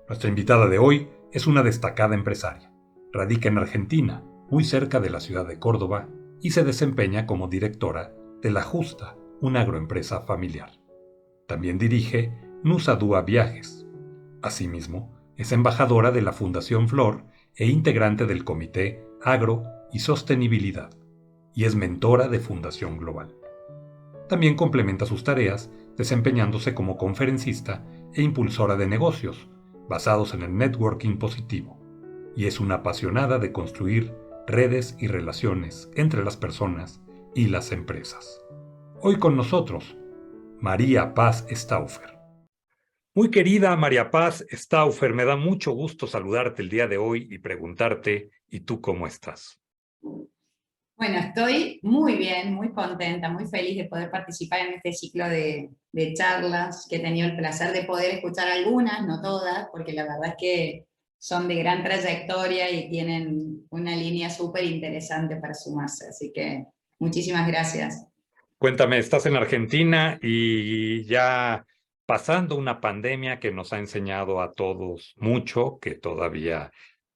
Nuestra invitada de hoy es una destacada empresaria. Radica en Argentina, muy cerca de la ciudad de Córdoba, y se desempeña como directora de La Justa, una agroempresa familiar. También dirige Nusadúa Viajes. Asimismo, es embajadora de la Fundación Flor e integrante del Comité Agro y Sostenibilidad, y es mentora de Fundación Global. También complementa sus tareas desempeñándose como conferencista e impulsora de negocios basados en el networking positivo, y es una apasionada de construir redes y relaciones entre las personas y las empresas. Hoy con nosotros, María Paz Stauffer. Muy querida María Paz Stauffer, me da mucho gusto saludarte el día de hoy y preguntarte, ¿y tú cómo estás? Bueno, estoy muy bien, muy contenta, muy feliz de poder participar en este ciclo de charlas, que he tenido el placer de poder escuchar algunas, no todas, porque la verdad es que son de gran trayectoria y tienen una línea súper interesante para sumarse. Así que muchísimas gracias. Cuéntame, estás en Argentina y ya pasando una pandemia que nos ha enseñado a todos mucho, que todavía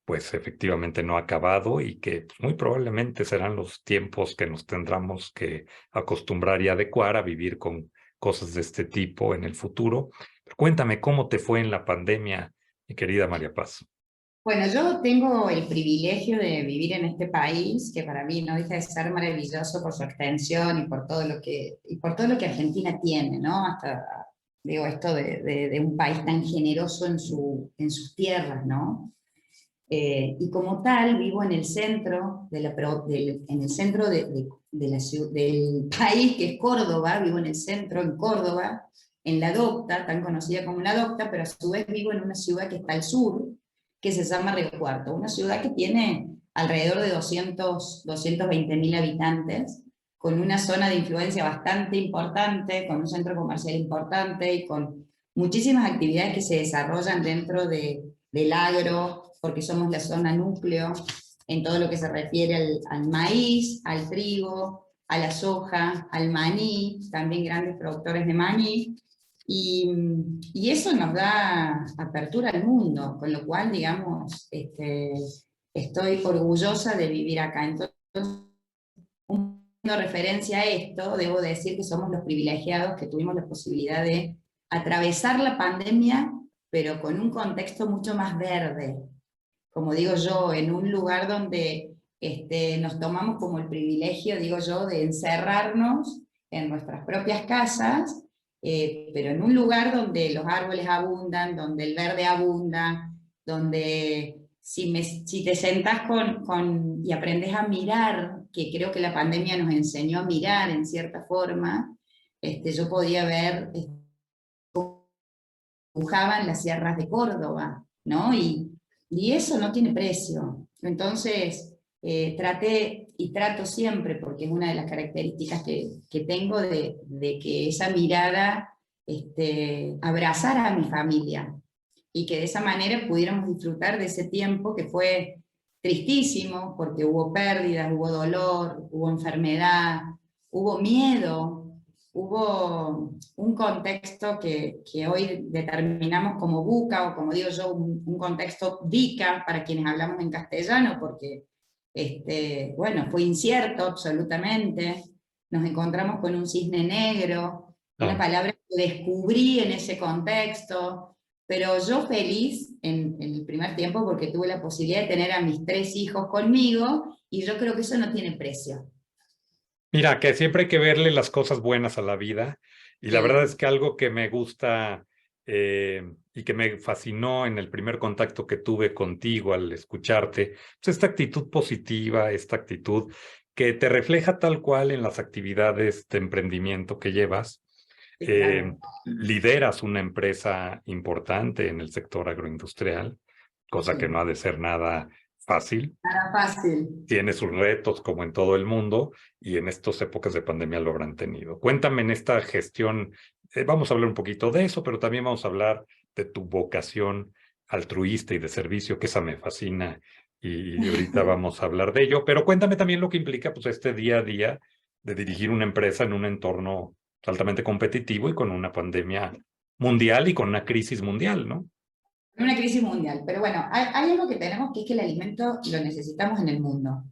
pues efectivamente no ha acabado y que pues, muy probablemente serán los tiempos que nos tendremos que acostumbrar y adecuar a vivir con cosas de este tipo en el futuro. Pero cuéntame cómo te fue en la pandemia, mi querida María Paz. Bueno, yo tengo el privilegio de vivir en este país, que para mí no deja de ser maravilloso por su extensión y por todo lo que Argentina tiene, ¿no? Hasta, digo, esto de un país tan generoso en sus tierras, ¿no? Y como tal, vivo en el centro, en el centro del país, que es Córdoba, vivo en el centro, en Córdoba, en La Docta, tan conocida como La Docta, pero a su vez vivo en una ciudad que está al sur, que se llama Río Cuarto, una ciudad que tiene alrededor de 220.000 habitantes, con una zona de influencia bastante importante, con un centro comercial importante y con muchísimas actividades que se desarrollan dentro del agro, porque somos la zona núcleo en todo lo que se refiere al maíz, al trigo, a la soja, al maní, también grandes productores de maní, y, y eso nos da apertura al mundo, con lo cual, digamos, estoy orgullosa de vivir acá. Entonces, haciendo referencia a esto, debo decir que somos los privilegiados que tuvimos la posibilidad de atravesar la pandemia, pero con un contexto mucho más verde, como digo yo, en un lugar donde nos tomamos como el privilegio, digo yo, de encerrarnos en nuestras propias casas, pero en un lugar donde los árboles abundan, donde el verde abunda, donde si te sentás y aprendes a mirar, que creo que la pandemia nos enseñó a mirar en cierta forma, yo podía ver, dibujaban las sierras de Córdoba, ¿no? Y eso no tiene precio. Entonces, traté y trato siempre, porque es una de las características que tengo, de que esa mirada abrazara a mi familia y que de esa manera pudiéramos disfrutar de ese tiempo que fue tristísimo, porque hubo pérdidas, hubo dolor, hubo enfermedad, hubo miedo, hubo un contexto que hoy determinamos como buca, o como digo yo, un contexto VICA para quienes hablamos en castellano, porque bueno, fue incierto absolutamente. Nos encontramos con un cisne negro, una Ah. palabra que descubrí en ese contexto, pero yo feliz en el primer tiempo porque tuve la posibilidad de tener a mis 3 hijos conmigo, y yo creo que eso no tiene precio. Mira, que siempre hay que verle las cosas buenas a la vida y la verdad es Sí. que algo que me gusta y que me fascinó en el primer contacto que tuve contigo al escucharte, pues esta actitud positiva, esta actitud que te refleja tal cual en las actividades de emprendimiento que llevas. Sí, Eh, claro. Lideras una empresa importante en el sector agroindustrial, cosa que no Sí. ha de ser nada fácil. Nada fácil. Tiene sus retos como en todo el mundo y en estas épocas de pandemia lo habrán tenido. Cuéntame en esta gestión, vamos a hablar un poquito de eso, pero también vamos a hablar de tu vocación altruista y de servicio, que esa me fascina y ahorita vamos a hablar de ello, pero cuéntame también lo que implica pues este día a día de dirigir una empresa en un entorno altamente competitivo y con una pandemia mundial y con una crisis mundial, ¿no? una crisis mundial. Pero bueno, hay algo que tenemos que es que el alimento lo necesitamos en el mundo.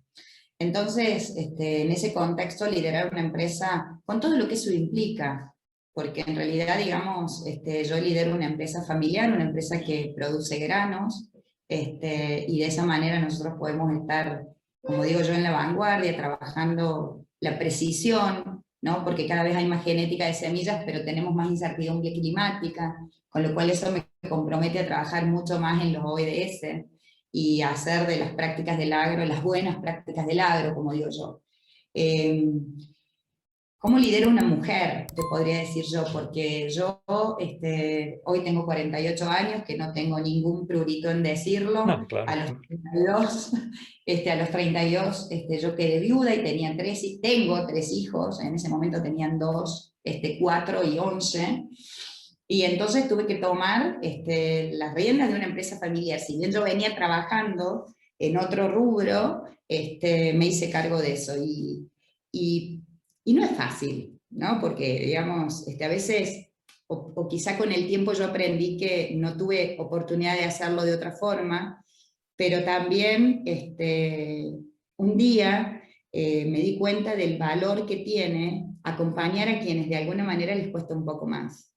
Entonces, en ese contexto, liderar una empresa con todo lo que eso implica, porque en realidad, digamos, yo lidero una empresa familiar, una empresa que produce granos, y de esa manera nosotros podemos estar, como digo yo, en la vanguardia, trabajando la precisión, ¿no? Porque cada vez hay más genética de semillas, pero tenemos más incertidumbre climática, con lo cual eso me compromete a trabajar mucho más en los ODS y hacer de las prácticas del agro las buenas prácticas del agro, como digo yo. Eh, ¿Cómo lidera una mujer? Te podría decir yo, porque yo hoy tengo 48 años, que no tengo ningún prurito en decirlo. No, claro. A los 32, a los 32 yo quedé viuda y tenía tengo tres hijos, en ese momento tenían dos, 4 y 11. Y entonces tuve que tomar las riendas de una empresa familiar. Si bien yo venía trabajando en otro rubro, me hice cargo de eso. Y, y no es fácil, ¿no? Porque, digamos, a veces, o quizá con el tiempo yo aprendí que no tuve oportunidad de hacerlo de otra forma, pero también un día me di cuenta del valor que tiene acompañar a quienes de alguna manera les cuesta un poco más,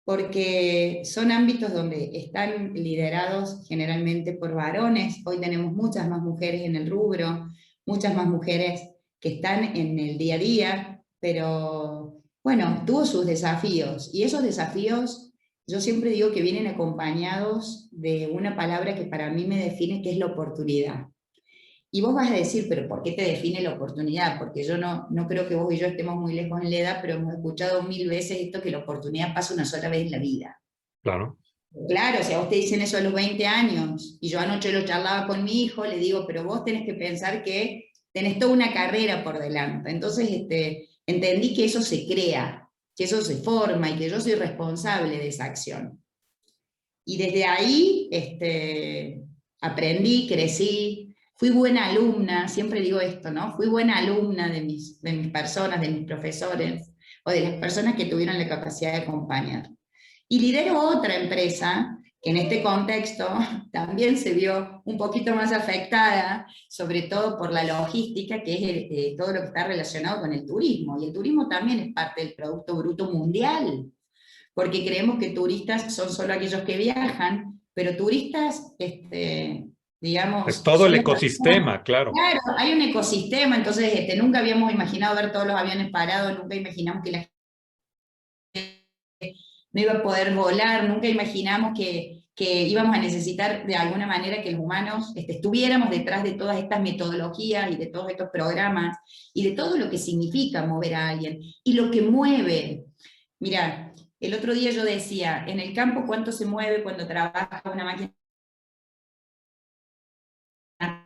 porque son ámbitos donde están liderados generalmente por varones. Hoy tenemos muchas más mujeres en el rubro, muchas más mujeres que están en el día a día, pero bueno, tuvo sus desafíos, y esos desafíos yo siempre digo que vienen acompañados de una palabra que para mí me define, que es la oportunidad. Y vos vas a decir, pero ¿por qué te define la oportunidad? Porque yo no creo que vos y yo estemos muy lejos en la edad, pero hemos escuchado 1000 veces esto, que la oportunidad pasa una sola vez en la vida. Claro. Claro, si a vos te dicen eso a los 20 años, y yo anoche lo charlaba con mi hijo, le digo, pero vos tenés que pensar que tenés toda una carrera por delante. Entonces, entendí que eso se crea, que eso se forma y que yo soy responsable de esa acción. Y desde ahí aprendí, crecí, fui buena alumna, siempre digo esto, ¿no? Fui buena alumna de mis personas, de mis profesores, o de las personas que tuvieron la capacidad de acompañar. Y lidero otra empresa que en este contexto también se vio un poquito más afectada, sobre todo por la logística, que es todo lo que está relacionado con el turismo. Y el turismo también es parte del Producto Bruto Mundial, porque creemos que turistas son solo aquellos que viajan, pero turistas, Es digamos, todo el son las personas. ecosistema, claro. Claro, hay un ecosistema, entonces nunca habíamos imaginado ver todos los aviones parados, nunca imaginamos que la gente no iba a poder volar, nunca imaginamos que íbamos a necesitar de alguna manera que los humanos estuviéramos detrás de todas estas metodologías y de todos estos programas y de todo lo que significa mover a alguien y lo que mueve. Mira, el otro día yo decía, en el campo cuánto se mueve cuando trabaja una máquina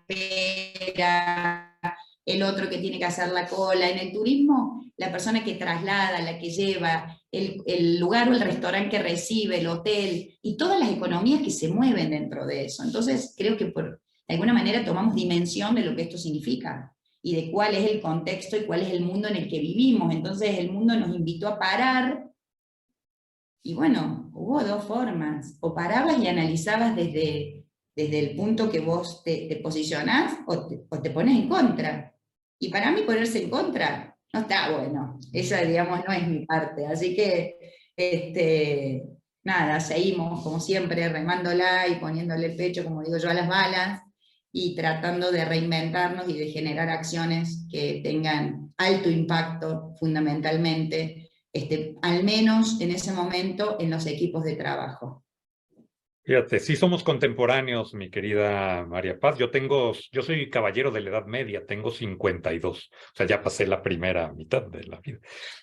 pera, el otro que tiene que hacer la cola. En el turismo, la persona que traslada, la que lleva, el lugar o el restaurante que recibe, el hotel, y todas las economías que se mueven dentro de eso. Entonces, creo que de alguna manera tomamos dimensión de lo que esto significa y de cuál es el contexto y cuál es el mundo en el que vivimos. Entonces, el mundo nos invitó a parar. Y bueno, hubo dos formas: o parabas y analizabas desde el punto que vos te posicionás, o te pones en contra. Y para mí ponerse en contra no está bueno. Esa, digamos, no es mi parte. Así que, nada, seguimos como siempre remándola y poniéndole el pecho, como digo yo, a las balas, y tratando de reinventarnos y de generar acciones que tengan alto impacto fundamentalmente, al menos en ese momento, en los equipos de trabajo. Fíjate, sí somos contemporáneos, mi querida María Paz. Yo soy caballero de la Edad Media, tengo 52. O sea, ya pasé la primera mitad de la vida.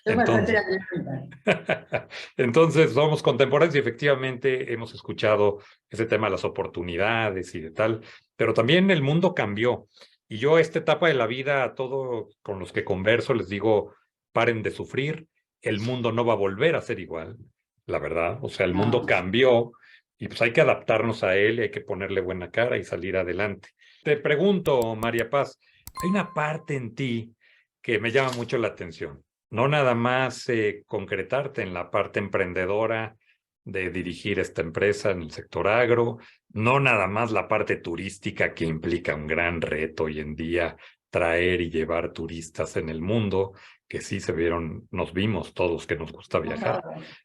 Yo pasaste Entonces, la pregunta. entonces somos contemporáneos y efectivamente hemos escuchado ese tema de las oportunidades y de tal, pero también el mundo cambió. Y yo a esta etapa de la vida, a todos con los que converso, les digo, paren de sufrir, el mundo no va a volver a ser igual, la verdad. O sea, el mundo No. cambió y pues hay que adaptarnos a él y hay que ponerle buena cara y salir adelante. Te pregunto, María Paz, hay una parte en ti que me llama mucho la atención. No nada más concretarte en la parte emprendedora de dirigir esta empresa en el sector agro, no nada más la parte turística que implica un gran reto hoy en día, traer y llevar turistas en el mundo, que sí se vieron, nos vimos todos que nos gusta viajar,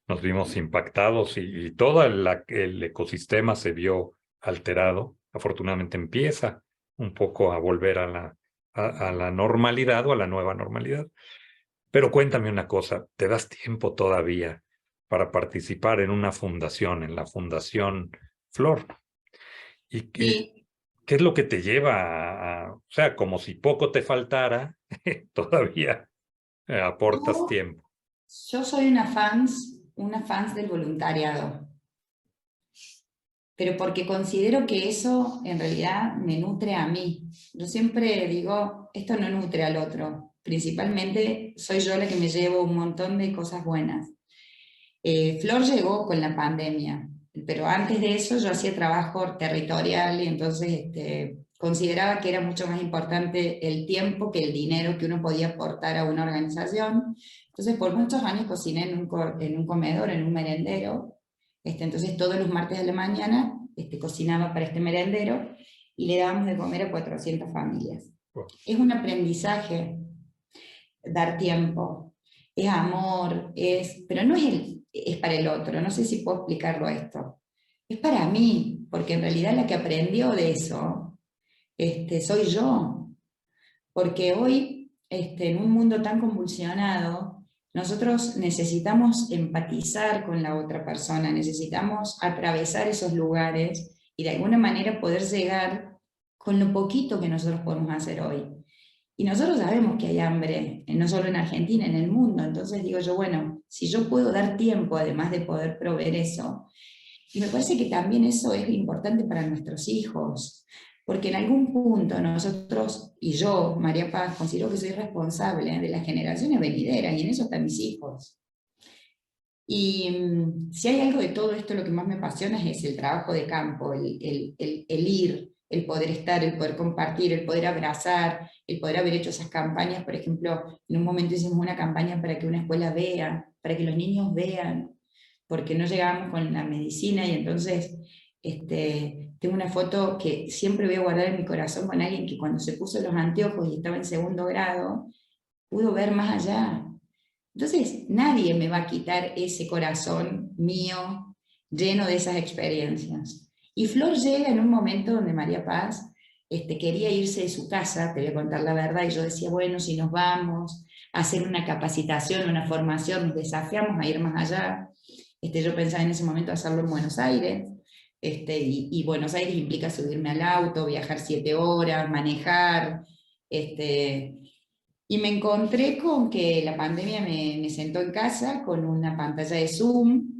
nos vimos impactados y todo el ecosistema se vio alterado. Afortunadamente empieza un poco a volver a la normalidad o a la nueva normalidad. Pero cuéntame una cosa, ¿te das tiempo todavía para participar en una fundación, en la Fundación Flor? ¿Y Sí, qué es lo que te lleva o sea, como si poco te faltara, todavía aportas yo, tiempo? yo soy una fans del voluntariado, pero porque considero que eso en realidad me nutre a mí. Yo siempre digo, esto no nutre al otro, principalmente soy yo la que me llevo un montón de cosas buenas. Flor llegó con la pandemia, pero antes de eso yo hacía trabajo territorial y entonces consideraba que era mucho más importante el tiempo que el dinero que uno podía aportar a una organización. Entonces por muchos años cociné en un comedor, en un merendero. Entonces todos los martes de la mañana cocinaba para este merendero y le dábamos de comer a 400 familias. Wow. Es un aprendizaje dar tiempo, es amor, pero no es para el otro, no sé si puedo explicarlo esto. Es para mí, porque en realidad la que aprendió de eso soy yo, porque hoy, en un mundo tan convulsionado, nosotros necesitamos empatizar con la otra persona, necesitamos atravesar esos lugares y de alguna manera poder llegar con lo poquito que nosotros podemos hacer hoy. Y nosotros sabemos que hay hambre, no solo en Argentina, en el mundo. Entonces digo yo, bueno, si yo puedo dar tiempo, además de poder proveer eso, y me parece que también eso es importante para nuestros hijos, porque en algún punto nosotros, y yo, María Paz, considero que soy responsable de las generaciones venideras, y en eso están mis hijos. Y si hay algo de todo esto, lo que más me apasiona es el trabajo de campo, el ir, el poder estar, el poder compartir, el poder abrazar, el poder haber hecho esas campañas. Por ejemplo, en un momento hicimos una campaña para que una escuela vea, para que los niños vean, porque no llegábamos con la medicina y entonces tengo una foto que siempre voy a guardar en mi corazón con alguien que cuando se puso los anteojos y estaba en segundo grado, pudo ver más allá. Entonces, nadie me va a quitar ese corazón mío lleno de esas experiencias. Y Flor llega en un momento donde María Paz quería irse de su casa, te voy a contar la verdad, y yo decía, bueno, si nos vamos a hacer una capacitación, una formación, nos desafiamos a ir más allá. Yo pensaba en ese momento hacerlo en Buenos Aires, y Buenos Aires implica subirme al auto, viajar 7 horas, manejar, y me encontré con que la pandemia me sentó en casa con una pantalla de Zoom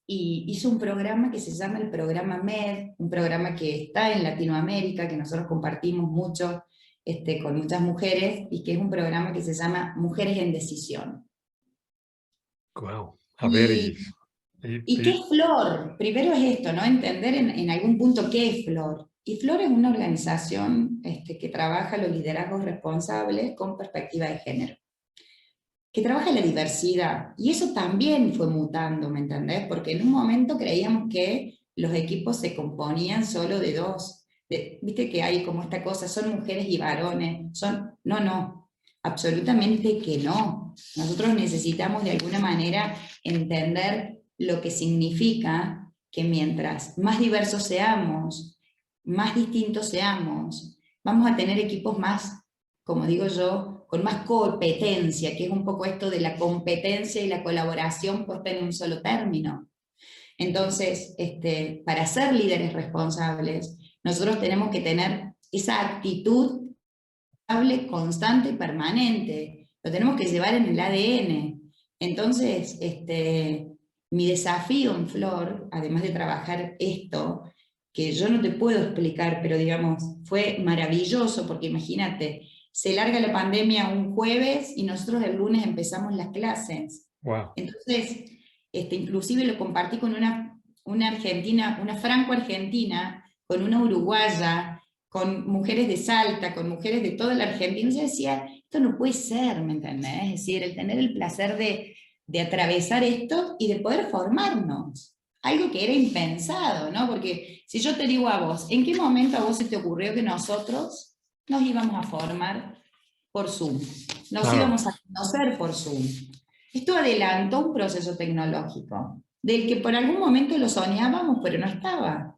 y hizo un programa que se llama el programa MED, un programa que está en Latinoamérica, que nosotros compartimos mucho con muchas mujeres y que es un programa que se llama Mujeres en Decisión. Wow. A ver, ¿Y, y qué es Flor? Primero es esto, ¿no? Entender en algún punto qué es Flor. Y Flor es una organización que trabaja los liderazgos responsables con perspectiva de género, que trabaja la diversidad. Y eso también fue mutando, ¿me entendés? Porque en un momento creíamos que los equipos se componían solo de dos. Viste que hay como esta cosa, son mujeres y varones, No, no, absolutamente que no. Nosotros necesitamos de alguna manera entender lo que significa que mientras más diversos seamos, más distintos seamos, vamos a tener equipos más, como digo yo, con más competencia, que es un poco esto de la competencia y la colaboración puesta en un solo término. Entonces, para ser líderes responsables, nosotros tenemos que tener esa actitud constante y permanente. Lo tenemos que llevar en el ADN. Entonces, mi desafío en Flor, además de trabajar esto, que yo no te puedo explicar, pero digamos, fue maravilloso, porque imagínate, se larga la pandemia un jueves y nosotros el lunes empezamos las clases. wow. Entonces, inclusive lo compartí con una argentina, una franco-argentina, con una uruguaya, con mujeres de Salta, con mujeres de toda la Argentina. Yo decía, esto no puede ser, ¿me entendés? Es decir, el tener el placer de atravesar esto y de poder formarnos. Algo que era impensado, ¿no? Porque si yo te digo a vos, ¿en qué momento a vos se te ocurrió que nosotros nos íbamos a formar por Zoom? Nos Claro. íbamos a conocer por Zoom. Esto adelantó un proceso tecnológico, del que por algún momento lo soñábamos, pero no estaba.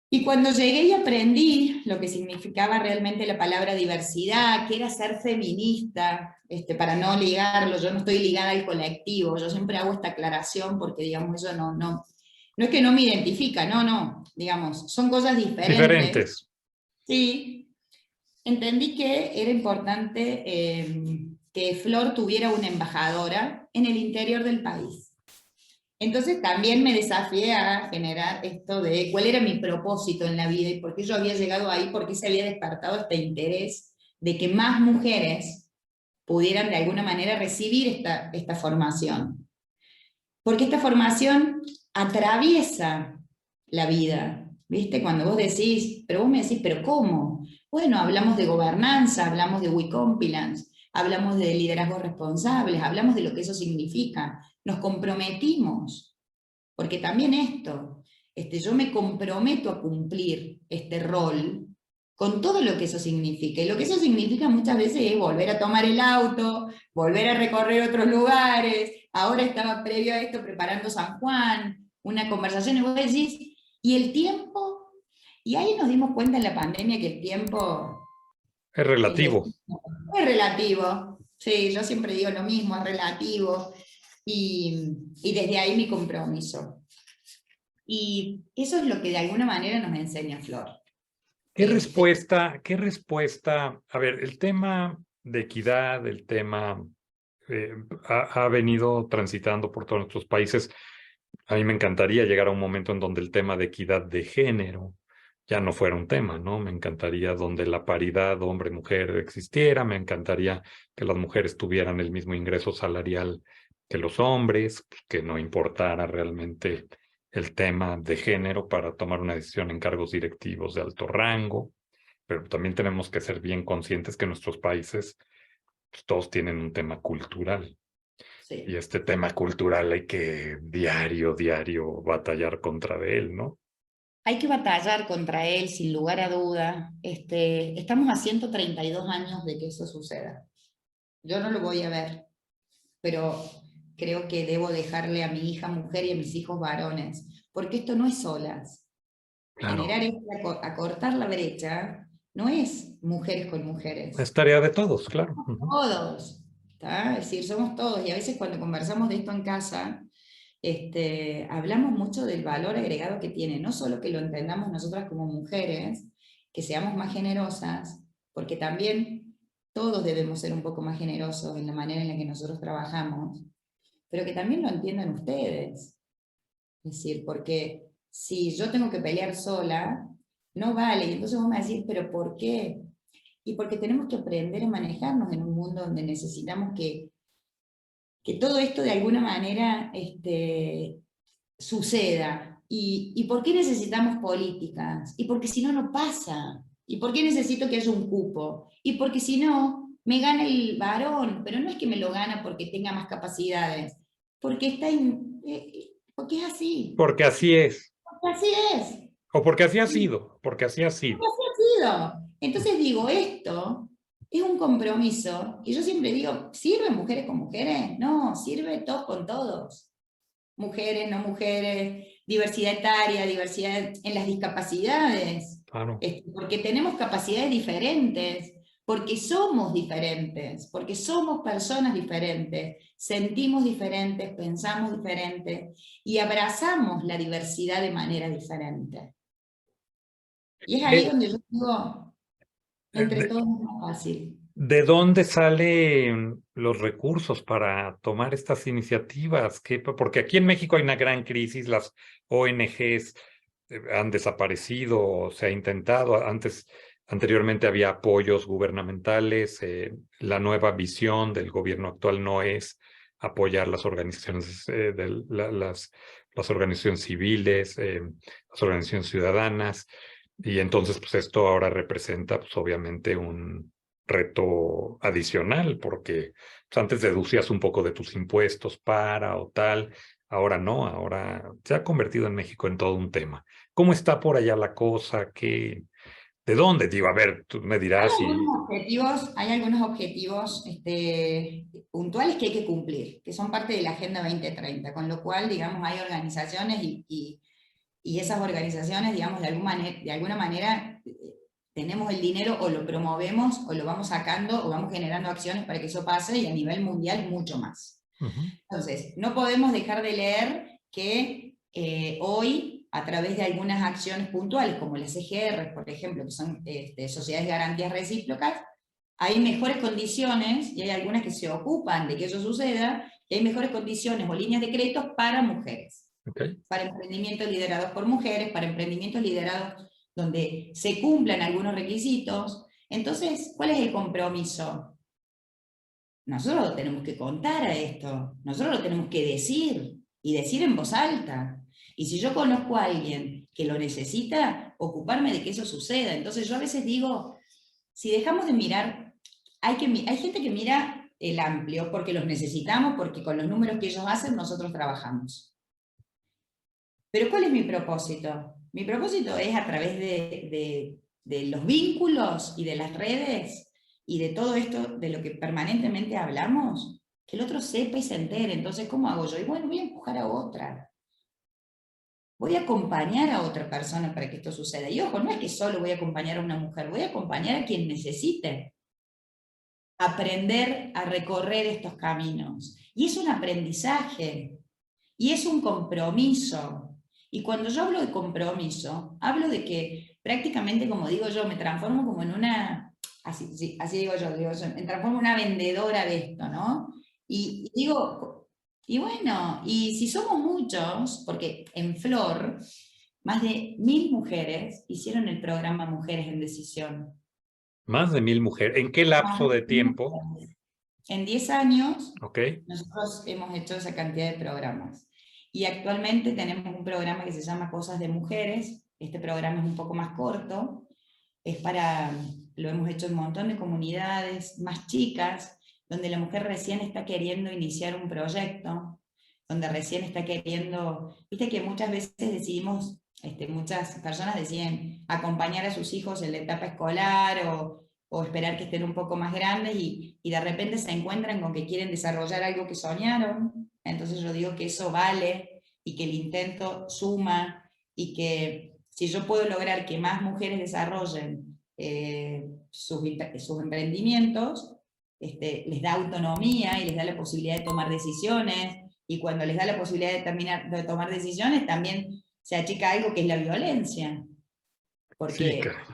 Y cuando llegué y aprendí lo que significaba realmente la palabra diversidad, que era ser feminista, para no ligarlo, yo no estoy ligada al colectivo, yo siempre hago esta aclaración porque, digamos, eso no es que no me identifica, no, digamos, son cosas diferentes. Diferentes. Sí, entendí que era importante que Flor tuviera una embajadora en el interior del país. Entonces también me desafié a generar esto de cuál era mi propósito en la vida y por qué yo había llegado ahí, por qué se había despertado este interés de que más mujeres pudieran de alguna manera recibir esta formación. Porque esta formación atraviesa la vida, ¿viste? Cuando vos decís, pero vos me decís, ¿pero cómo? Bueno, hablamos de gobernanza, hablamos de WeCompilance, hablamos de liderazgos responsables, hablamos de lo que eso significa. Nos comprometimos, porque también esto, yo me comprometo a cumplir este rol con todo lo que eso significa. Y lo que eso significa muchas veces es volver a tomar el auto, volver a recorrer otros lugares. Ahora estaba previo a esto preparando San Juan, una conversación, y vos decís, ¿y el tiempo? Y ahí nos dimos cuenta en la pandemia que el tiempo Es es, relativo. es relativo. Sí, yo siempre digo lo mismo, es relativo. Y desde ahí mi compromiso. Y eso es lo que de alguna manera nos enseña Flor. Qué respuesta? A ver, el tema de equidad, el tema ha venido transitando por todos nuestros países. A mí me encantaría llegar a un momento en donde el tema de equidad de género ya no fuera un tema, ¿no? Me encantaría donde la paridad hombre-mujer existiera, me encantaría que las mujeres tuvieran el mismo ingreso salarial que los hombres, que no importara realmente el tema de género para tomar una decisión en cargos directivos de alto rango, pero también tenemos que ser bien conscientes que nuestros países pues, todos tienen un tema cultural. Y Sí. este tema cultural hay que diario batallar contra de él, ¿no? Hay que batallar contra él, sin lugar a duda. Estamos a 132 años de que eso suceda. Yo no lo voy a ver, pero creo que debo dejarle a mi hija mujer y a mis hijos varones, porque esto no es solas. Claro, Generar acortar la brecha no es mujeres con es mujeres. tarea de todos, claro. Ujú. Todos, ¿tá? Es decir, somos todos, y a veces cuando conversamos de esto en casa, hablamos mucho del valor agregado que tiene, no solo que lo entendamos nosotras como mujeres, que seamos más generosas, porque también todos debemos ser un poco más generosos en la manera en la que nosotros trabajamos, pero que también lo entiendan ustedes. Es decir, porque si yo tengo que pelear sola, no vale. Y entonces vos me decís, ¿pero por qué? Y porque tenemos que aprender a manejarnos en un mundo donde necesitamos que todo esto de alguna manera suceda. ¿Y por qué necesitamos políticas? Y porque si no, no pasa. ¿Y por qué necesito que haya un cupo? Y porque si no, me gana el varón, pero no es que me lo gana porque tenga más capacidades, porque porque es así. Porque así es, Porque así es. o porque así ha sido, porque así ha sido. Así ha sido. Entonces digo, esto es un compromiso, y yo siempre digo, ¿sirve mujeres con mujeres? No, sirve todos con todos. Mujeres, no mujeres, diversidad etaria, diversidad en las discapacidades, Claro. porque tenemos capacidades diferentes, porque somos diferentes, porque somos personas diferentes, sentimos diferentes, pensamos diferentes y abrazamos la diversidad de manera diferente. Y es ahí Eh, donde yo digo, entre ¿De, todos es más fácil. de dónde salen los recursos para tomar estas iniciativas? Porque aquí en México hay una gran crisis, las ONGs han desaparecido, se ha intentado, anteriormente había apoyos gubernamentales, la nueva visión del gobierno actual no es apoyar las organizaciones, las organizaciones civiles, las organizaciones ciudadanas, y entonces pues esto ahora representa pues obviamente reto adicional, porque pues, antes deducías un poco de tus impuestos para o tal, ahora no, ahora se ha convertido en México en todo un tema. ¿Cómo está por allá la cosa? ¿De dónde? Digo, a ver, tú me dirás y... Hay algunos objetivos puntuales que hay que cumplir, que son parte de la Agenda 2030, con lo cual, digamos, hay organizaciones y esas organizaciones, digamos, de alguna manera tenemos el dinero o lo promovemos o lo vamos sacando o vamos generando acciones para que eso pase y a nivel mundial mucho más. Ujú. Entonces, no podemos dejar de leer que hoy, a través de algunas acciones puntuales, como las CGR, por ejemplo, que son sociedades de garantías recíprocas, hay mejores condiciones, y hay algunas que se ocupan de que eso suceda, y hay mejores condiciones o líneas de créditos para mujeres, Okay. para emprendimientos liderados por mujeres, para emprendimientos liderados donde se cumplan algunos requisitos. Entonces, ¿cuál es el compromiso? Nosotros lo tenemos que contar a esto, nosotros lo tenemos que decir, y decir en voz alta. Y si yo conozco a alguien que lo necesita, ocuparme de que eso suceda. Entonces yo a veces digo, si dejamos de mirar, hay gente que mira el amplio porque los necesitamos, porque con los números que ellos hacen nosotros trabajamos. Pero ¿cuál es mi propósito? Mi propósito es a través de los vínculos y de las redes y de todo esto de lo que permanentemente hablamos, que el otro sepa y se entere. Entonces, ¿cómo hago yo? Y bueno, voy a empujar a otra. Voy a acompañar a otra persona para que esto suceda. Y ojo, no es que solo voy a acompañar a una mujer, voy a acompañar a quien necesite aprender a recorrer estos caminos. Y es un aprendizaje, y es un compromiso. Y cuando yo hablo de compromiso, hablo de que prácticamente, como digo yo, me transformo como en una, así, sí, así digo yo, me transformo en una vendedora de esto, ¿no? Y digo, y bueno, y si somos muchos, porque en Flor, más de 1000 mujeres hicieron el programa Mujeres en Decisión. Más de 1000 mujeres. ¿En qué Más lapso de de 1000 tiempo? mujeres. En 10 años, Ok. nosotros hemos hecho esa cantidad de programas. Y actualmente tenemos un programa que se llama Cosas de Mujeres. Este programa es un poco más corto. Lo hemos hecho en un montón de comunidades más chicas, donde la mujer recién está queriendo iniciar un proyecto, donde recién está queriendo, viste que muchas veces decidimos, muchas personas deciden acompañar a sus hijos en la etapa escolar o esperar que estén un poco más grandes y de repente se encuentran con que quieren desarrollar algo que soñaron. Entonces yo digo que eso vale y que el intento suma y que si yo puedo lograr que más mujeres desarrollen sus emprendimientos, les da autonomía y les da la posibilidad de tomar decisiones, y cuando les da la posibilidad de tomar decisiones también se achica algo que es la violencia. Sí, Porque, caray.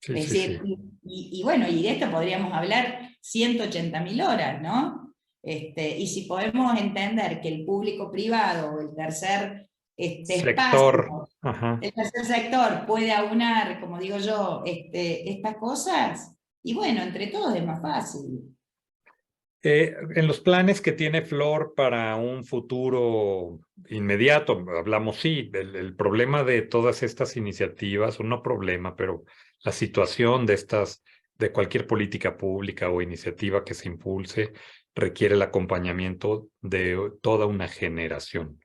Sí, es sí, sí. decir, y bueno, y de esto podríamos hablar 180.000 horas, ¿no? Y si podemos entender que el público privado o el tercer Sector. espacio, Ajá. el tercer sector puede aunar, como digo yo, estas cosas, y bueno, entre todos es más fácil. En los planes que tiene Flor para un futuro inmediato, hablamos, sí, el problema de todas estas iniciativas, o no problema, pero la situación de estas, de cualquier política pública o iniciativa que se impulse, requiere el acompañamiento de toda una generación.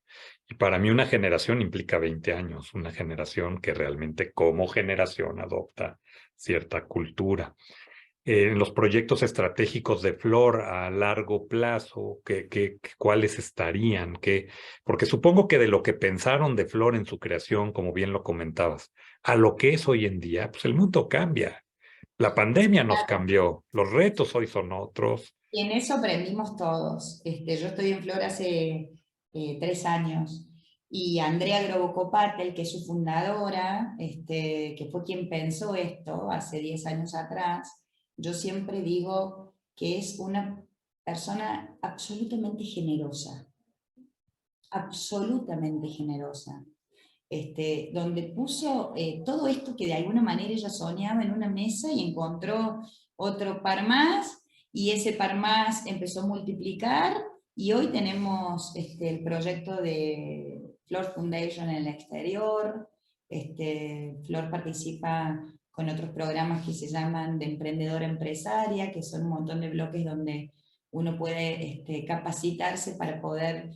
Y para mí una generación implica 20 años, una generación que realmente como generación adopta cierta cultura. En los proyectos estratégicos de Flor a largo plazo, ¿cuáles estarían? Porque supongo que de lo que pensaron de Flor en su creación, como bien lo comentabas, a lo que es hoy en día, pues el mundo cambia. La pandemia nos cambió, los retos hoy son otros. Y en eso aprendimos todos. Yo estoy en Flor hace 3 años y Andrea Grobocopatel, que es su fundadora, que fue quien pensó esto hace 10 años atrás, yo siempre digo que es una persona absolutamente generosa, donde puso todo esto que de alguna manera ella soñaba en una mesa y encontró otro par más, y ese par más empezó a multiplicar, y hoy tenemos el proyecto de Flor Foundation en el exterior. Flor participa con otros programas que se llaman de emprendedora empresaria, que son un montón de bloques donde uno puede capacitarse para poder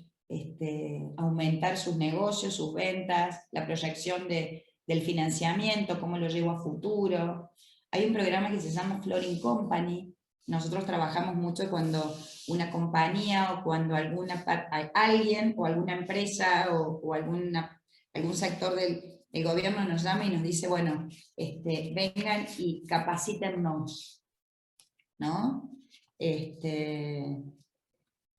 aumentar sus negocios, sus ventas, la proyección del financiamiento, cómo lo llevo a futuro. Hay un programa que se llama Flooring Company. Nosotros trabajamos mucho cuando una compañía o cuando alguien o alguna empresa o algún sector del gobierno nos llama y nos dice, bueno, vengan y capacítennos, ¿no?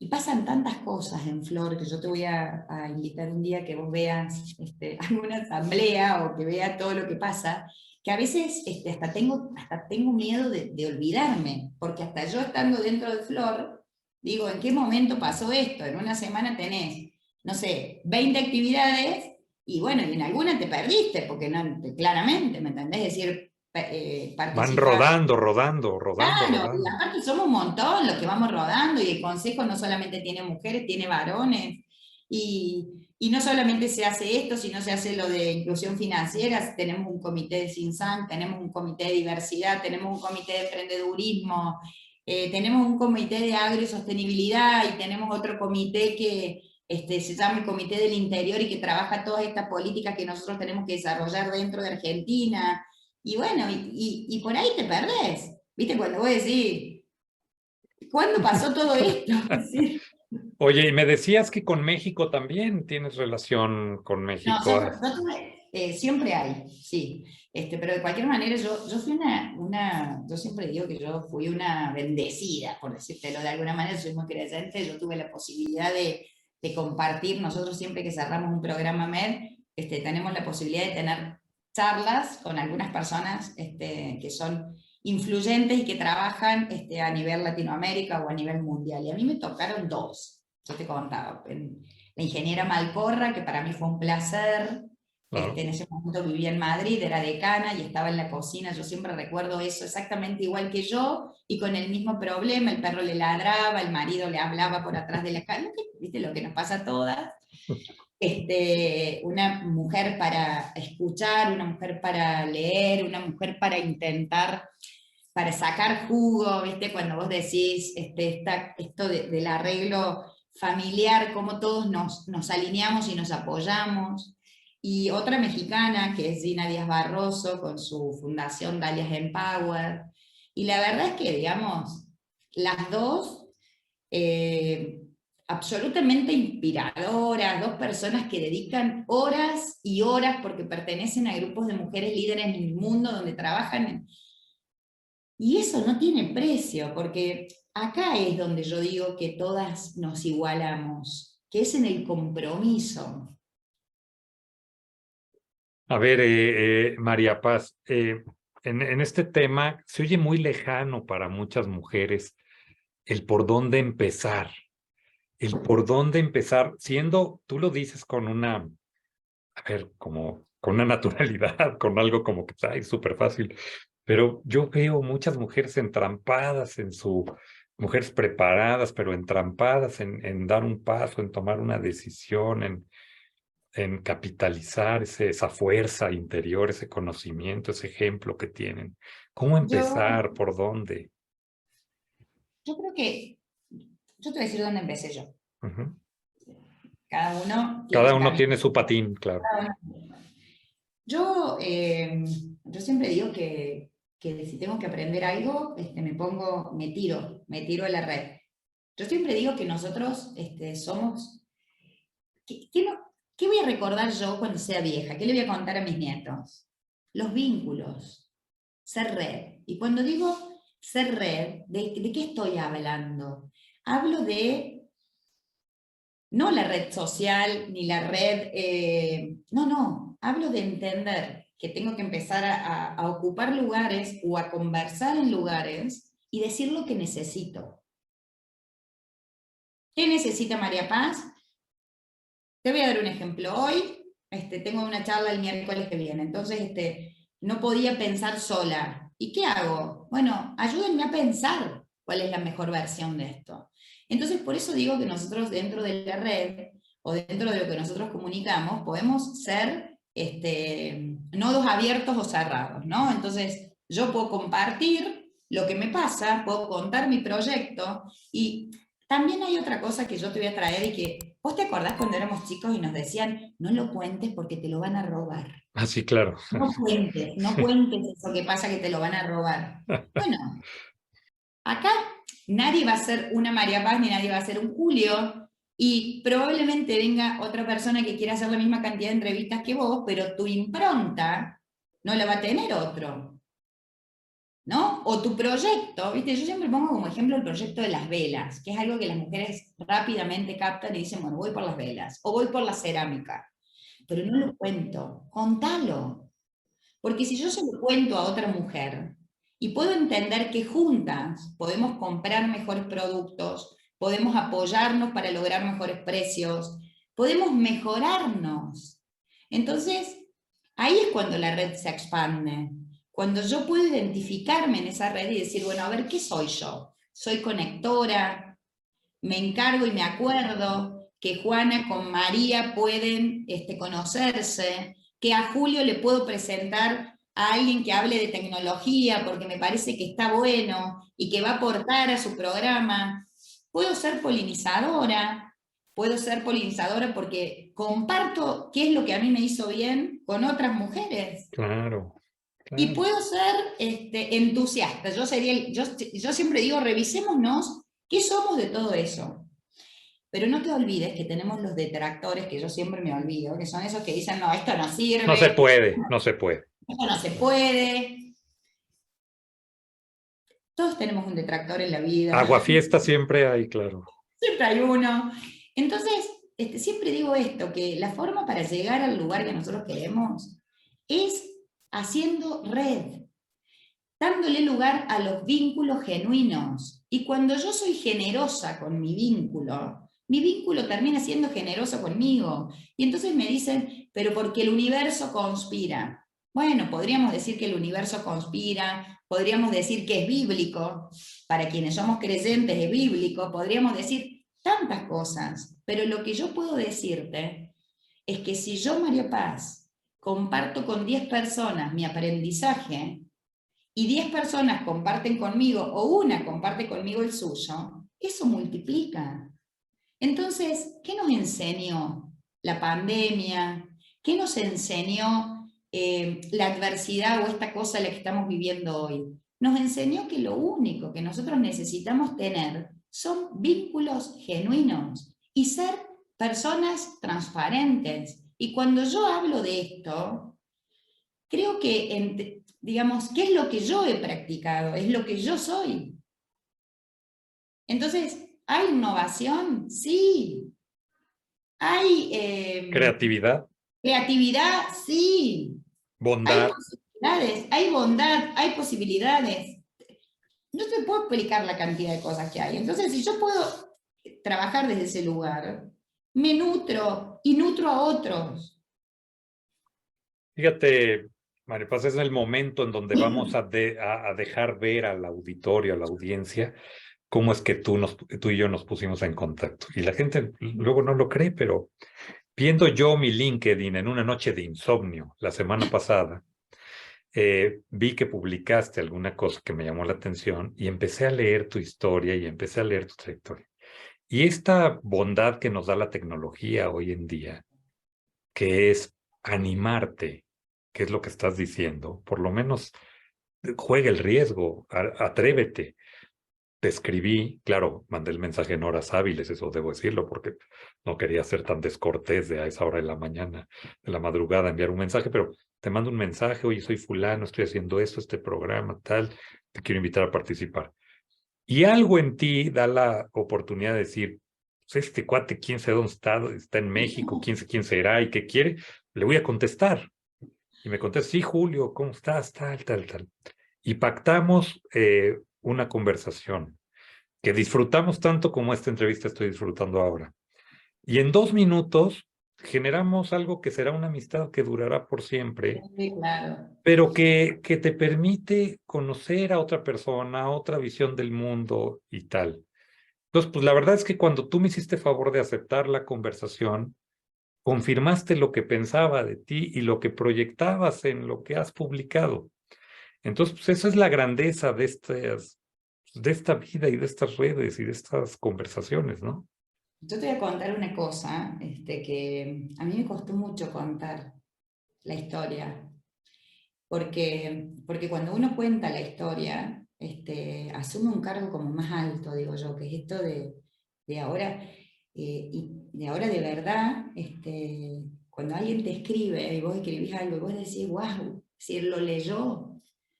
Y pasan tantas cosas en Flor que yo te voy a invitar un día que vos veas alguna asamblea o que vea todo lo que pasa, que a veces hasta tengo miedo de olvidarme, porque hasta yo estando dentro de Flor, digo, ¿en qué momento pasó esto? En una semana tenés, no sé, 20 actividades, y bueno, y en alguna te perdiste, porque no, claramente, ¿me entendés? Es decir, Van participa. rodando, rodando, rodando, Claro, y rodando. aparte somos un montón los que vamos rodando, y el consejo no solamente tiene mujeres, tiene varones, y no solamente se hace esto, sino se hace lo de inclusión financiera. Tenemos un comité de Sinsan, tenemos un comité de diversidad, tenemos un comité de emprendedurismo, tenemos un comité de agrosostenibilidad, y tenemos otro comité que se llama el Comité del Interior, y que trabaja todas estas políticas que nosotros tenemos que desarrollar dentro de Argentina. Y bueno, y por ahí te perdés. ¿Viste? Cuando vos decís, ¿cuándo pasó todo esto? Sí. Oye, y me decías que con México también tienes relación con No, México. siempre hay, sí. Pero de cualquier manera yo fui yo siempre digo que yo fui una bendecida, por decírtelo de alguna manera. Soy muy creyente, yo tuve la posibilidad de compartir. Nosotros siempre que cerramos un programa MED, tenemos la posibilidad de tener charlas con algunas personas que son influyentes y que trabajan a nivel Latinoamérica o a nivel mundial. Y a mí me tocaron dos, yo te contaba. La ingeniera Malcorra, que para mí fue un placer. Claro. En ese momento vivía en Madrid, era decana y estaba en la cocina. Yo siempre recuerdo eso, exactamente igual que yo, y con el mismo problema. El perro le ladraba, el marido le hablaba por atrás de la cara, ¿viste? Lo que nos pasa a todas. Una mujer para escuchar, una mujer para leer, una mujer para intentar, para sacar jugo, ¿viste? Cuando vos decís esto del arreglo familiar, cómo todos nos alineamos y nos apoyamos. Y otra mexicana, que es Gina Díaz Barroso, con su fundación Dalias Empower. Y la verdad es que, digamos, las dos, eh, absolutamente inspiradoras, dos personas que dedican horas y horas, porque pertenecen a grupos de mujeres líderes en el mundo donde trabajan. Y eso no tiene precio, porque acá es donde yo digo que todas nos igualamos, que es en el compromiso. A ver, María Paz, en este tema se oye muy lejano para muchas mujeres el por dónde empezar, el por dónde empezar, siendo, tú lo dices con una, a ver, como con una naturalidad, con algo como que está súper fácil, pero yo veo muchas mujeres entrampadas en su, mujeres preparadas, pero entrampadas en dar un paso, en tomar una decisión, en capitalizar esa fuerza interior, ese conocimiento, ese ejemplo que tienen. ¿Cómo Yo, empezar? ¿Por dónde? yo creo que, yo te voy a decir dónde empecé yo. Ujú. Cada uno tiene Cada su uno camino. tiene su patín, claro. Cada uno. Yo siempre digo que si tengo que aprender algo, me tiro a la red. Yo siempre digo que nosotros somos. ¿Qué voy a recordar yo cuando sea vieja? ¿Qué le voy a contar a mis nietos? Los vínculos, ser red. Y cuando digo ser red, ¿de qué estoy hablando? Hablo de, no la red social, ni la red, no, hablo de entender que tengo que empezar a ocupar lugares o a conversar en lugares y decir lo que necesito. ¿Qué necesita María Paz? Te voy a dar un ejemplo. Hoy tengo una charla el miércoles que viene, entonces no podía pensar sola. ¿Y qué hago? Bueno, ayúdenme a pensar cuál es la mejor versión de esto. Entonces, por eso digo que nosotros dentro de la red o dentro de lo que nosotros comunicamos, podemos ser nodos abiertos o cerrados, ¿no? Entonces, yo puedo compartir lo que me pasa, puedo contar mi proyecto, y también hay otra cosa que yo te voy a traer y que, ¿vos te acordás cuando éramos chicos y nos decían, no lo cuentes porque te lo van a robar? Ah, sí, claro. No cuentes eso que pasa que te lo van a robar. Bueno, acá nadie va a ser una María Paz ni nadie va a ser un Julio, y probablemente venga otra persona que quiera hacer la misma cantidad de entrevistas que vos, pero tu impronta no la va a tener otro, ¿no? O tu proyecto, ¿viste? Yo siempre pongo como ejemplo el proyecto de las velas, que es algo que las mujeres rápidamente captan y dicen, bueno, voy por las velas, o voy por la cerámica, pero no lo cuento, contalo. Porque si yo se lo cuento a otra mujer y puedo entender que juntas podemos comprar mejores productos, podemos apoyarnos para lograr mejores precios, podemos mejorarnos. Entonces, ahí es cuando la red se expande. Cuando yo puedo identificarme en esa red y decir, bueno, a ver, ¿qué soy yo? Soy conectora, me encargo y me acuerdo que Juana con María pueden conocerse, que a Julio le puedo presentar a alguien que hable de tecnología porque me parece que está bueno y que va a aportar a su programa. Puedo ser polinizadora porque comparto qué es lo que a mí me hizo bien con otras mujeres. Claro, Y claro. puedo ser entusiasta. Yo siempre digo, revisémonos qué somos de todo eso. Pero no te olvides que tenemos los detractores, que yo siempre me olvido, que son esos que dicen, no, esto no No se sirve, puede, no se puede. esto no se puede. Todos tenemos un detractor en la vida, Aguafiesta siempre hay, claro. siempre hay uno. Entonces, siempre digo esto, que la forma para llegar al lugar que nosotros queremos es haciendo red, dándole lugar a los vínculos genuinos. Y cuando yo soy generosa con mi vínculo termina siendo generoso conmigo. Y entonces me dicen, pero porque el universo conspira. Bueno, podríamos decir que el universo conspira, podríamos decir que es bíblico, para quienes somos creyentes es bíblico, podríamos decir tantas cosas, pero lo que yo puedo decirte es que si yo, María Paz, comparto con 10 personas mi aprendizaje, y 10 personas comparten conmigo o una comparte conmigo el suyo, eso multiplica. Entonces, ¿qué nos enseñó la pandemia? ¿Qué nos enseñó la adversidad o esta cosa a la que estamos viviendo hoy? Nos enseñó que lo único que nosotros necesitamos tener son vínculos genuinos y ser personas transparentes. Y cuando yo hablo de esto, creo que, digamos, ¿qué es lo que yo he practicado? Es lo que yo soy. Entonces, ¿hay innovación? Sí. ¿Hay Creatividad, creatividad? Sí. Hay bondad. posibilidades, hay bondad, hay posibilidades. No te puedo explicar la cantidad de cosas que hay. Entonces, si yo puedo trabajar desde ese lugar, me nutro y nutro a otros. Fíjate, María Paz, es el momento en donde vamos a dejar ver al auditorio, a la audiencia, cómo es que tú y yo nos pusimos en contacto. Y la gente luego no lo cree, pero viendo yo mi LinkedIn en una noche de insomnio la semana pasada, vi que publicaste alguna cosa que me llamó la atención y empecé a leer tu historia y empecé a leer tu trayectoria. Y esta bondad que nos da la tecnología hoy en día, que es animarte, que es lo que estás diciendo, por lo menos juega el riesgo, atrévete. Te escribí, claro, mandé el mensaje en horas hábiles, eso debo decirlo, porque no quería ser tan descortés de a esa hora de la mañana, de la madrugada, enviar un mensaje, pero te mando un mensaje, oye, soy fulano, estoy haciendo esto, este programa, tal, te quiero invitar a participar. Y algo en ti da la oportunidad de decir, pues este cuate, quién sabe dónde está en México, quién será y qué quiere, le voy a contestar. Y me contesta, sí, Julio, ¿cómo estás? Tal. Y pactamos una conversación que disfrutamos tanto como esta entrevista estoy disfrutando ahora. Y en 2 minutos generamos algo que será una amistad que durará por siempre, Sí, claro. pero que te permite conocer a otra persona, otra visión del mundo y tal. Entonces, pues la verdad es que cuando tú me hiciste favor de aceptar la conversación, confirmaste lo que pensaba de ti y lo que proyectabas en lo que has publicado. Entonces, pues esa es la grandeza de esta vida y de estas redes y de estas conversaciones, ¿no? Yo te voy a contar una cosa, que a mí me costó mucho contar la historia, porque cuando uno cuenta la historia, asume un cargo como más alto, digo yo, que es esto de ahora, y de ahora de verdad, cuando alguien te escribe y vos escribís algo y vos decís, wow, si él lo leyó.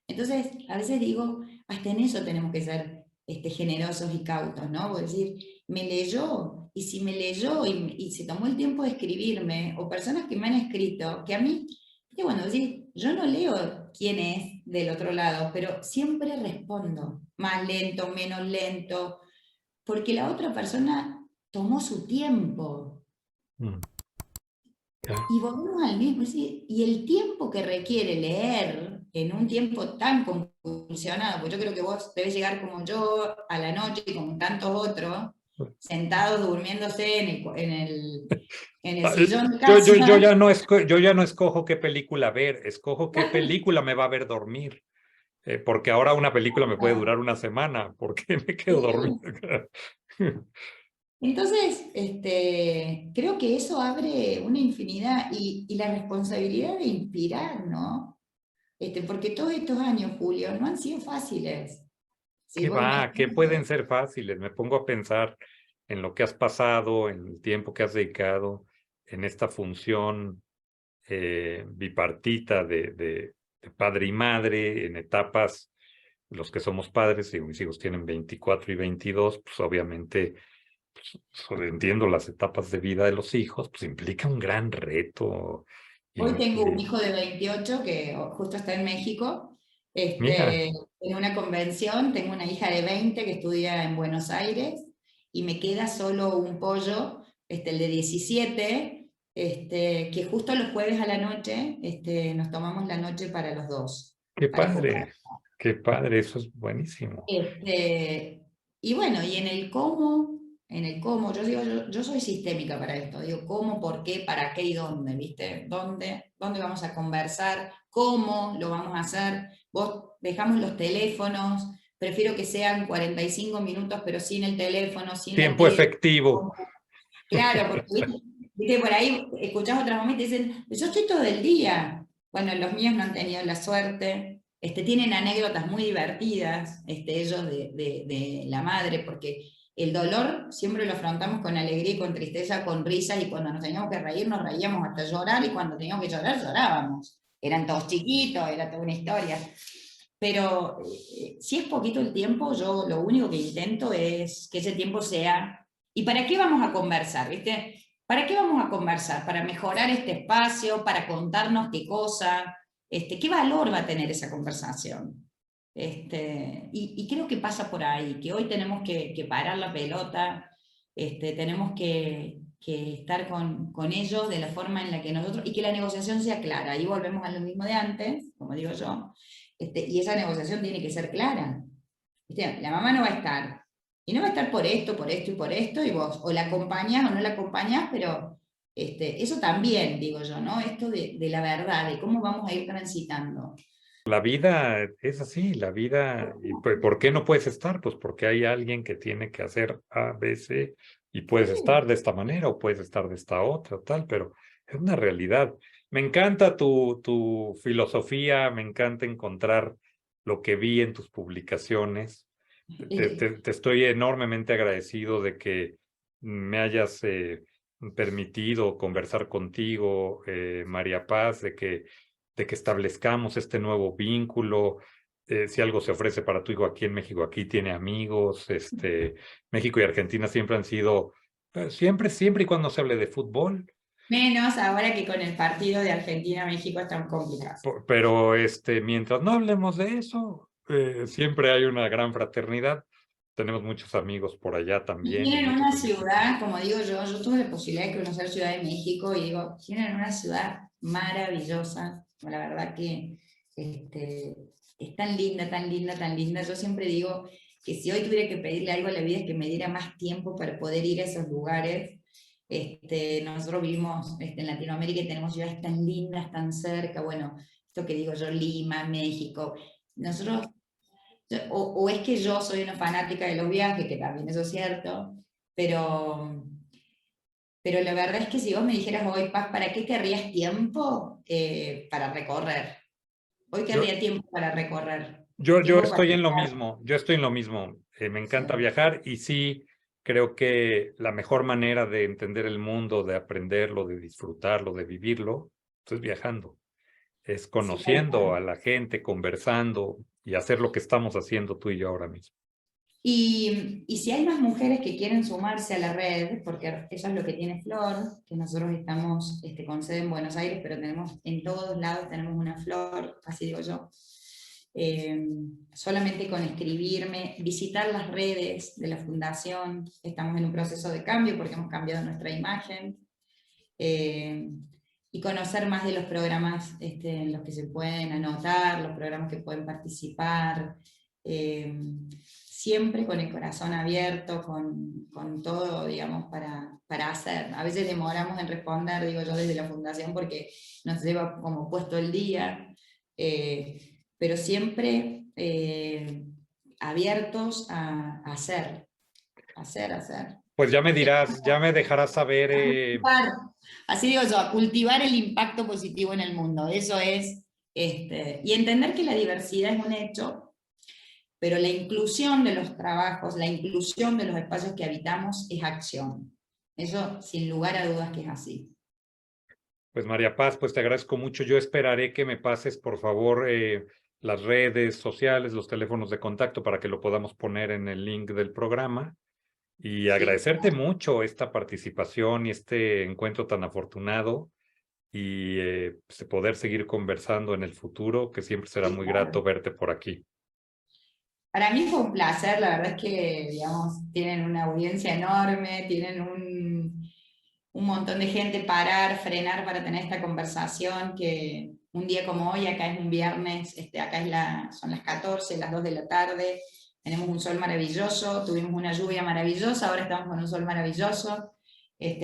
Entonces, a veces digo, hasta en eso tenemos que ser generosos y cautos, ¿no? Vos decir, me leyó, y si me leyó y se tomó el tiempo de escribirme, o personas que me han escrito, que a mí, viste, bueno, decir, yo no leo quién es del otro lado, pero siempre respondo, más lento, menos lento, porque la otra persona tomó su tiempo. Mm, ya. Y volvemos al mismo, es decir, y el tiempo que requiere leer en un tiempo tan convulsionado, pues yo creo que vos debes llegar como yo a la noche y como tantos otros, sentados durmiéndose en el Ah, sillón de yo casa. ya no yo ya no escojo qué película ver, escojo qué película me va a ver dormir, porque ahora una película me puede durar una semana, porque me quedo dormido. Entonces, creo que eso abre una infinidad y la responsabilidad de inspirar, ¿no? Porque todos estos años, Julio, no han sido fáciles. Si ¿Qué vos va? ¿Qué imaginate. pueden ser fáciles? Me pongo a pensar en lo que has pasado, en el tiempo que has dedicado, en esta función bipartita de padre y madre, en etapas, los que somos padres, y mis hijos tienen 24 y 22, pues obviamente entiendo las etapas de vida de los hijos, pues implica un gran reto. Hoy tengo un Y hijo de 28 que justo está en México, mira, en una convención. Tengo una hija de 20 que estudia en Buenos Aires y me queda solo un pollo, el de 17, que justo los jueves a la noche nos tomamos la noche para los dos, para jugar. qué padre, eso es buenísimo. Y bueno, y en el cómo, yo digo, yo soy sistémica para esto, digo cómo, por qué, para qué y dónde, ¿viste? ¿Dónde vamos a conversar? ¿Cómo lo vamos a hacer? Vos dejamos los teléfonos, prefiero que sean 45 minutos, pero sin el teléfono, sin la Tiempo tele. efectivo. Claro, porque ¿viste? Por ahí escuchás otras mamás y te dicen, yo estoy todo el día. Bueno, los míos no han tenido la suerte. Tienen anécdotas muy divertidas, ellos de la madre, porque el dolor siempre lo afrontamos con alegría y con tristeza, con risas, y cuando nos teníamos que reír, nos reíamos hasta llorar, y cuando teníamos que llorar, llorábamos. Eran todos chiquitos, era toda una historia. Pero si es poquito el tiempo, yo lo único que intento es que ese tiempo sea... ¿Y para qué vamos a conversar? ¿Viste? ¿Para qué vamos a conversar? Para mejorar este espacio, para contarnos qué cosa, qué valor va a tener esa conversación. Y creo que pasa por ahí, que hoy tenemos que parar la pelota, tenemos que estar con ellos de la forma en la que nosotros, y que la negociación sea clara. Ahí volvemos a lo mismo de antes, como digo yo, y esa negociación tiene que ser clara. ¿Viste? La mamá no va a estar, y no va a estar por esto, por esto y por esto, y vos o la acompañás o no la acompañás, pero eso también, digo yo, ¿no? Esto de la verdad, de cómo vamos a ir transitando. La vida es así, la vida, ¿y por qué no puedes estar? Pues porque hay alguien que tiene que hacer A, B, C, y puedes estar de esta manera o puedes estar de esta otra, tal, pero es una realidad. Me encanta tu filosofía, me encanta encontrar lo que vi en tus publicaciones. Te estoy enormemente agradecido de que me hayas permitido conversar contigo, María Paz, de que establezcamos este nuevo vínculo. Si algo se ofrece para tu hijo aquí en México, aquí tiene amigos. México y Argentina siempre han sido, siempre y cuando se hable de fútbol, Menos ahora que con el partido de Argentina-México es tan complicado. pero mientras no hablemos de eso, siempre hay una gran fraternidad. Tenemos muchos amigos por allá Y también y tienen muchos una en México. ciudad, como digo yo tuve la posibilidad de conocer Ciudad de México y digo, tienen una ciudad maravillosa, la verdad que es tan linda, tan linda, tan linda. Yo siempre digo que si hoy tuviera que pedirle algo a la vida es que me diera más tiempo para poder ir a esos lugares, Nosotros vivimos en Latinoamérica y tenemos ciudades tan lindas, tan cerca, bueno, esto que digo yo, Lima, México. Nosotros, o es que yo soy una fanática de los viajes, que también eso es cierto, pero, pero la verdad es que si vos me dijeras hoy, Paz, ¿para qué querrías tiempo? Para recorrer. Hoy Yo, querría tiempo para recorrer, yo tiempo para estoy en lo estar. mismo, yo estoy en lo mismo. Me encanta Sí, viajar y sí, creo que la mejor manera de entender el mundo, de aprenderlo, de disfrutarlo, de vivirlo, pues, es viajando. Es sí, tal conociendo a cual. la gente, conversando y hacer lo que estamos haciendo tú y yo ahora mismo. Y si hay más mujeres que quieren sumarse a la red, porque eso es lo que tiene Flor, que nosotros estamos con sede en Buenos Aires, pero tenemos en todos lados tenemos una Flor, así digo yo. Eh, Solamente con escribirme, visitar las redes de la fundación, estamos en un proceso de cambio porque hemos cambiado nuestra imagen, eh, y conocer más de los programas en los que se pueden anotar, los programas que pueden participar, siempre con el corazón abierto, con todo, digamos, para hacer. A veces demoramos en responder, digo yo, desde la fundación porque nos lleva como puesto el día, pero siempre abiertos a hacer, hacer, hacer. Pues ya me dirás, ya me dejarás saber. A cultivar, así digo yo, a cultivar el impacto positivo en el mundo. Eso es, y entender que la diversidad es un hecho, pero la inclusión de los trabajos, la inclusión de los espacios que habitamos es acción. Eso sin lugar a dudas que es así. Pues María Paz, pues te agradezco mucho. Yo esperaré que me pases, por favor, las redes sociales, los teléfonos de contacto para que lo podamos poner en el link del programa. Y Sí, agradecerte mucho esta participación y este encuentro tan afortunado y pues, poder seguir conversando en el futuro, que siempre será sí, muy claro. grato verte por aquí. Para mí fue un placer, la verdad es que, digamos, tienen una audiencia enorme, tienen un montón de gente parar, frenar para tener esta conversación, que un día como hoy, acá es un viernes, acá son las 14, las 2 de la tarde, tenemos un sol maravilloso, tuvimos una lluvia maravillosa, ahora estamos con un sol maravilloso,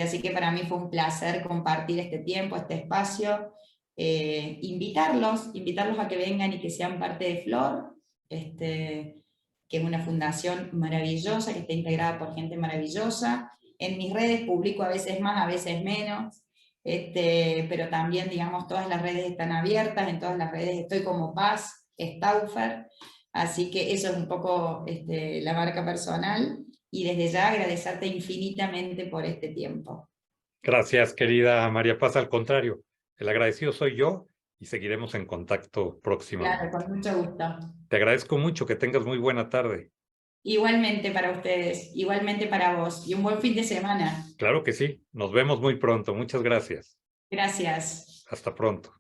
así que para mí fue un placer compartir este tiempo, este espacio, invitarlos a que vengan y que sean parte de Flor, que es una fundación maravillosa, que está integrada por gente maravillosa. En mis redes publico a veces más, a veces menos, pero también, digamos, todas las redes están abiertas, en todas las redes estoy como Paz Stauffer, así que eso es un poco la marca personal, y desde ya agradecerte infinitamente por este tiempo. Gracias, querida María Paz. Al contrario, el agradecido soy yo y seguiremos en contacto Claro, próximamente. con mucho gusto. Te agradezco mucho, que tengas muy buena tarde. Igualmente para ustedes, igualmente para vos, y un buen fin de semana. Claro que sí. Nos vemos muy pronto. Muchas gracias. Gracias. Hasta pronto.